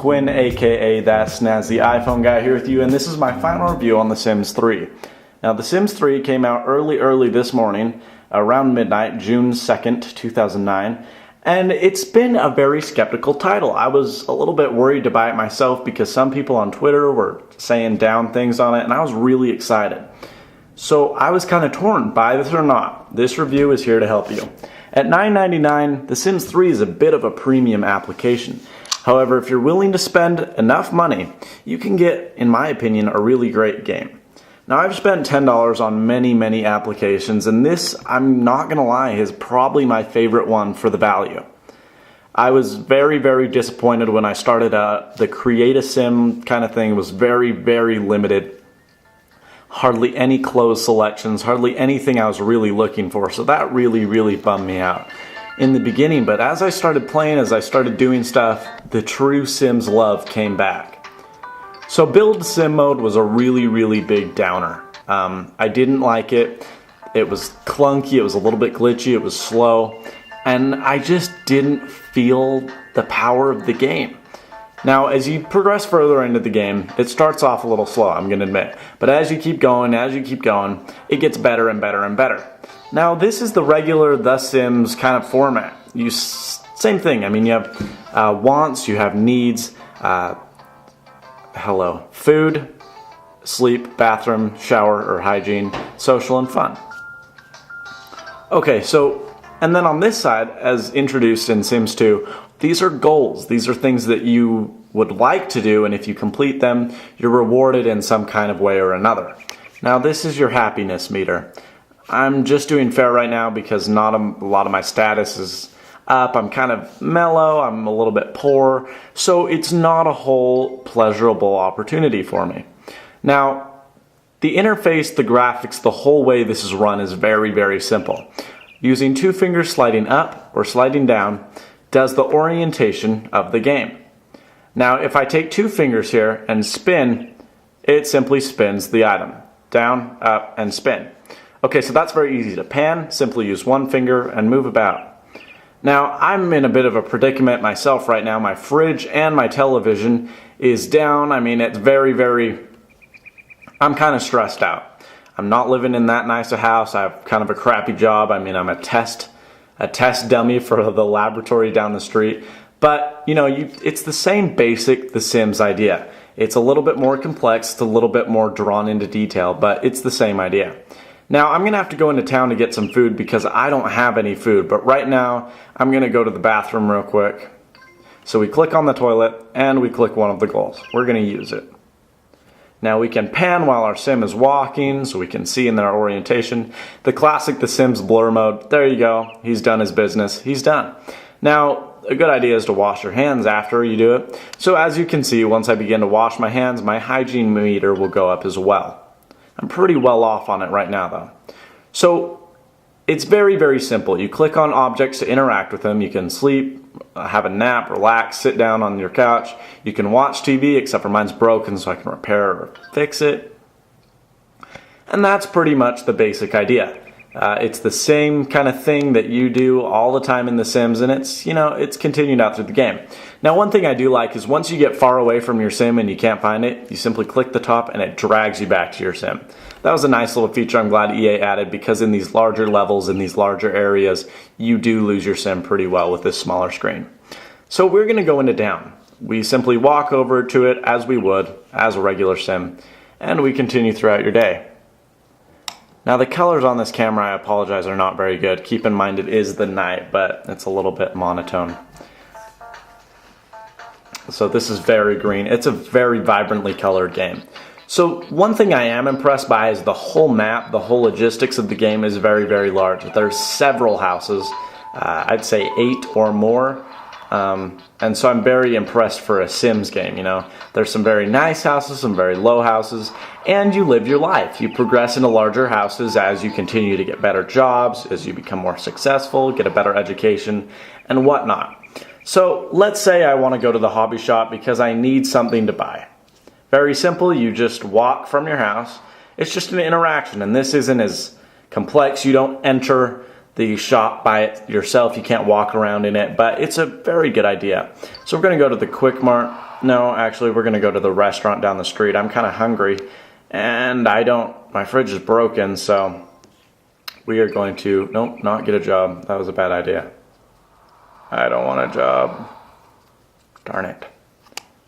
Quinn, aka That Snazzy iPhone Guy, here with you, and this is my final review on The Sims 3. Now, The Sims 3 came out early this morning, around midnight, June 2nd, 2009, and it's been a very skeptical title. I was a little bit worried to buy it myself because some people on Twitter were saying down things on it, and I was really excited. So I was kind of torn, buy this or not. This review is here to help you. At $9.99, The Sims 3 is a bit of a premium application. However, if you're willing to spend enough money, you can get, in my opinion, a really great game. Now, I've spent $10 on many applications, and this, I'm not going to lie, is probably my favorite one for the value. I was very disappointed when I started the Create a Sim kind of thing. It was very limited. Hardly any closed selections, hardly anything I was really looking for, so that really bummed me out in the beginning. But as I started playing, as I started doing stuff, the true Sims love came back. So build sim mode was a really big downer. I didn't like it. It was clunky, it was a little bit glitchy, it was slow, and I just didn't feel the power of the game. Now, as you progress further into the game, it starts off a little slow, I'm going to admit. But as you keep going, it gets better and better. Now, this is the regular The Sims kind of format. Same thing. I mean, you have wants, you have needs, food, sleep, bathroom, shower or hygiene, social, and fun. Okay, and then on this side, as introduced in Sims 2, these are goals. These are things that you would like to do, and if you complete them, you're rewarded in some kind of way or another. Now, this is your happiness meter. I'm just doing fair right now because not a lot of my status is up. I'm kind of mellow. I'm a little bit poor. So it's not a whole pleasurable opportunity for me. Now, the interface, the graphics, the whole way this is run is very simple. Using two fingers sliding up or sliding down does the orientation of the game. Now, if I take two fingers here and spin, it simply spins the item. Down, up, and spin. Okay, so that's very easy to pan. Simply use one finger and move about. Now, I'm in a bit of a predicament myself right now. My fridge and my television is down. I mean, it's I'm kind of stressed out. I'm not living in that nice a house. I have kind of a crappy job. I mean, I'm a test dummy for the laboratory down the street. But, it's the same basic The Sims idea. It's a little bit more complex, it's a little bit more drawn into detail, but it's the same idea. Now, I'm going to have to go into town to get some food because I don't have any food, but right now, I'm going to go to the bathroom real quick. So we click on the toilet, and we click one of the goals. We're going to use it. Now, we can pan while our sim is walking, so we can see in their orientation. The classic The Sims blur mode. There you go. He's done his business. He's done. Now, a good idea is to wash your hands after you do it. So as you can see, once I begin to wash my hands, my hygiene meter will go up as well. I'm pretty well off on it right now, though. So it's very simple. You click on objects to interact with them. You can sleep, have a nap, relax, sit down on your couch. You can watch TV, except for mine's broken, so I can repair or fix it. And that's pretty much the basic idea. It's the same kind of thing that you do all the time in The Sims, and it's continued out through the game. Now, one thing I do like is once you get far away from your sim and you can't find it, you simply click the top and it drags you back to your sim. That was a nice little feature I'm glad EA added because in these larger levels, in these larger areas, you do lose your sim pretty well with this smaller screen. So we're going to go into down. We simply walk over to it as we would, as a regular sim, and we continue throughout your day. Now, the colors on this camera, I apologize, are not very good. Keep in mind it is the night, but it's a little bit monotone. So this is very green. It's a very vibrantly colored game. So one thing I am impressed by is the whole map, the whole logistics of the game is very large. There's several houses, I'd say 8 or more. And so I'm very impressed for a Sims game, There's some very nice houses, some very low houses, and you live your life. You progress into larger houses as you continue to get better jobs, as you become more successful, get a better education, and whatnot. So let's say I want to go to the hobby shop because I need something to buy. Very simple, you just walk from your house. It's just an interaction, and this isn't as complex. You don't enter the shop by it yourself. You can't walk around in it, but it's a very good idea. So we're going to go to the Quick Mart. No, actually, we're gonna go to the restaurant down the street. I'm kind of hungry, and my fridge is broken, so we are going to, nope, not get a job. That was a bad idea. I don't want a job. Darn it.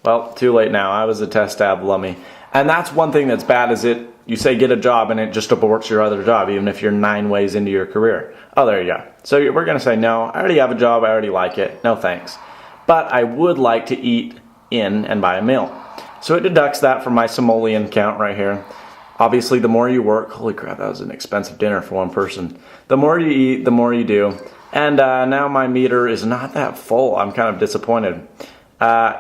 Well, too late now. I was a test tab lummy. And that's one thing that's bad is you say get a job and it just aborts your other job, even if you're 9 ways into your career. Oh, there you go. So we're going to say, no, I already have a job. I already like it. No thanks. But I would like to eat in and buy a meal. So it deducts that from my simoleon count right here. Obviously, the more you work, holy crap, that was an expensive dinner for one person. The more you eat, the more you do. And now my meter is not that full. I'm kind of disappointed.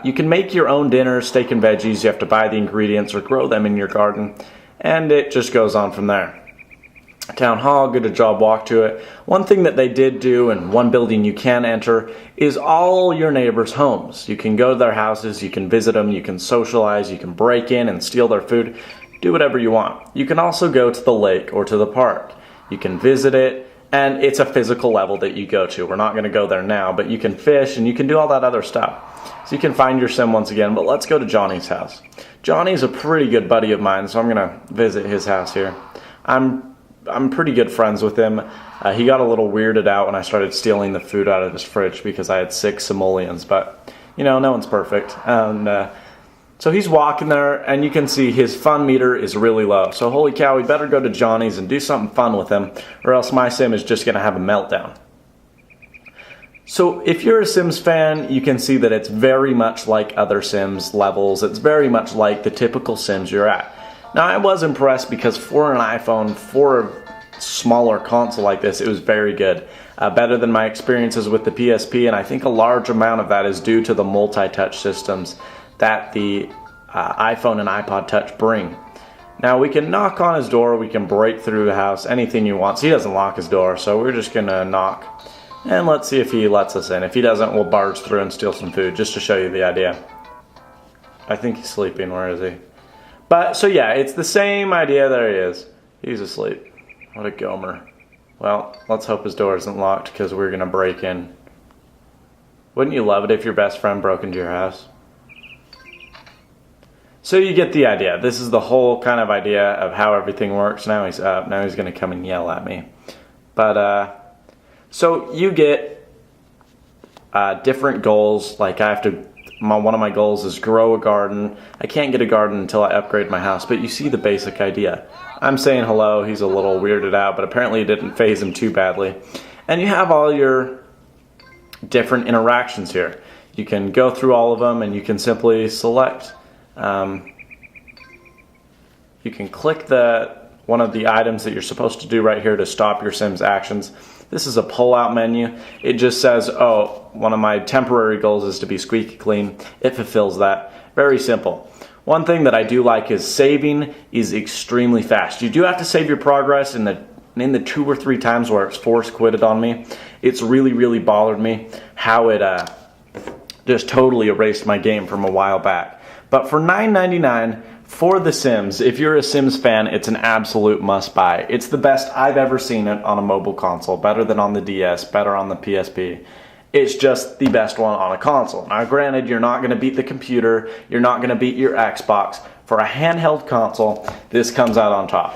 You can make your own dinner, steak and veggies. You have to buy the ingredients or grow them in your garden. And it just goes on from there. Town hall, get a job, walk to it. One thing that they did do, and one building you can enter, is all your neighbors' homes. You can go to their houses, you can visit them, you can socialize, you can break in and steal their food. Do whatever you want. You can also go to the lake or to the park. You can visit it, and it's a physical level that you go to. We're not going to go there now, but you can fish and you can do all that other stuff. So you can find your sim once again, but let's go to Johnny's house. Johnny's a pretty good buddy of mine, so I'm going to visit his house here. I'm pretty good friends with him. He got a little weirded out when I started stealing the food out of his fridge because I had 6 simoleons, but you know, no one's perfect. And so he's walking there, and you can see his fun meter is really low. So holy cow, we better go to Johnny's and do something fun with him, or else my sim is just going to have a meltdown. So if you're a Sims fan, you can see that it's very much like other Sims levels. It's very much like the typical Sims you're at. Now, I was impressed because for an iPhone, for a smaller console like this, it was very good. Better than my experiences with the PSP, and I think a large amount of that is due to the multi-touch systems that the iPhone and iPod Touch bring. Now we can knock on his door, we can break through the house, anything you want. So he doesn't lock his door, so we're just gonna knock. And let's see if he lets us in. If he doesn't, we'll barge through and steal some food, just to show you the idea. I think he's sleeping, where is he? But, so yeah, it's the same idea, there he is. He's asleep. What a gomer. Well, let's hope his door isn't locked, because we're gonna break in. Wouldn't you love it if your best friend broke into your house? So you get the idea. This is the whole kind of idea of how everything works. Now he's up. Now he's going to come and yell at me. But, so you get different goals. Like I have to, one of my goals is grow a garden. I can't get a garden until I upgrade my house. But you see the basic idea. I'm saying hello. He's a little weirded out, but apparently it didn't faze him too badly. And you have all your different interactions here. You can go through all of them and you can simply select. You can click one of the items that you're supposed to do right here to stop your Sim's actions. This is a pull-out menu. It just says, oh, one of my temporary goals is to be squeaky clean. It fulfills that. Very simple. One thing that I do like is saving is extremely fast. You do have to save your progress in the 2 or 3 times where it's force quitted on me. It's really, really bothered me how it just totally erased my game from a while back. But for $9.99 for The Sims, if you're a Sims fan, it's an absolute must-buy. It's the best I've ever seen it on a mobile console, better than on the DS, better on the PSP. It's just the best one on a console. Now, granted, you're not going to beat the computer, you're not going to beat your Xbox. For a handheld console, this comes out on top.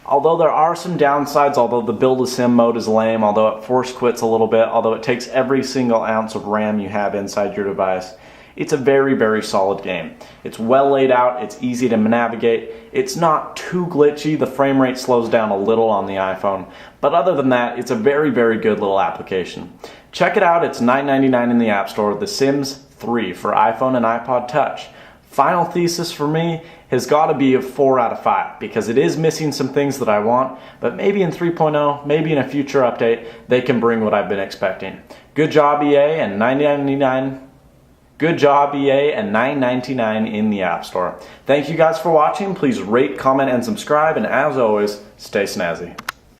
Although there are some downsides, although the build a sim mode is lame, although it force quits a little bit, although it takes every single ounce of RAM you have inside your device, it's a very, very solid game. It's well laid out, it's easy to navigate, it's not too glitchy, the frame rate slows down a little on the iPhone, but other than that, it's a very, very good little application. Check it out, it's $9.99 in the App Store, The Sims 3 for iPhone and iPod Touch. Final Thesis for me has got to be a 4 out of 5 because it is missing some things that I want, but maybe in 3.0, maybe in a future update, they can bring what I've been expecting. Good job, EA, and $9.99. Good job, EA, and $9.99 in the App Store. Thank you guys for watching. Please rate, comment, and subscribe, and as always, stay snazzy.